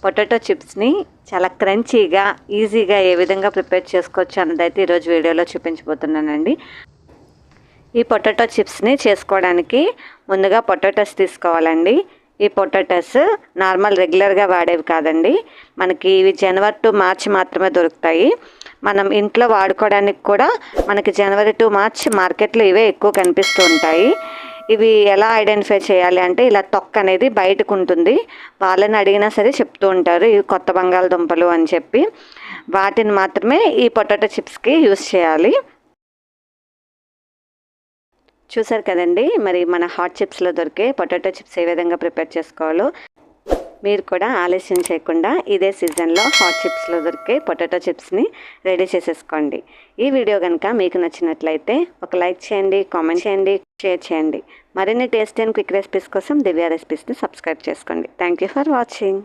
Potato చిప్స్ని చాలా క్రంచీగా ఈజీగా ఏ విధంగా ప్రిపేర్ చేసుకోవచ్చు అన్నదైతే ఈరోజు వీడియోలో చూపించబోతున్నానండి. ఈ పొటాటో చిప్స్ని చేసుకోవడానికి ముందుగా పొటాటోస్ తీసుకోవాలండి. ఈ పొటాటోస్ నార్మల్ రెగ్యులర్గా వాడేవి కాదండి, మనకి ఇవి జనవరి టు మార్చి మాత్రమే దొరుకుతాయి. మనం ఇంట్లో వాడుకోవడానికి కూడా మనకి జనవరి టు మార్చ్ మార్కెట్లో ఇవే ఎక్కువ కనిపిస్తూ ఉంటాయి. ఇవి ఎలా ఐడెంటిఫై చేయాలి అంటే ఇలా తొక్క అనేది బయటకు ఉంటుంది. వాళ్ళని అడిగినా సరే చెప్తూ ఉంటారు ఇవి కొత్త బంగాళదుంపలు అని చెప్పి. వాటిని మాత్రమే ఈ పొటాటో చిప్స్కి యూస్ చేయాలి. చూసారు కదండి, మరి మన హాట్ చిప్స్లో దొరికే పొటాటో చిప్స్ ఏ విధంగా ప్రిపేర్ చేసుకోవాలో. మీరు కూడా ఆలస్యం చేయకుండా ఇదే సీజన్లో హాట్ చిప్స్లో దొరికే పొటాటో చిప్స్ని రెడీ చేసేసుకోండి. ఈ వీడియో కనుక మీకు నచ్చినట్లయితే ఒక లైక్ చేయండి, కామెంట్ చేయండి, షేర్ చేయండి. మరిన్ని టేస్టీ అండ్ క్విక్ రెసిపీస్ కోసం దివ్య రెసిపీస్ని సబ్స్క్రైబ్ చేసుకోండి. Thank you for watching.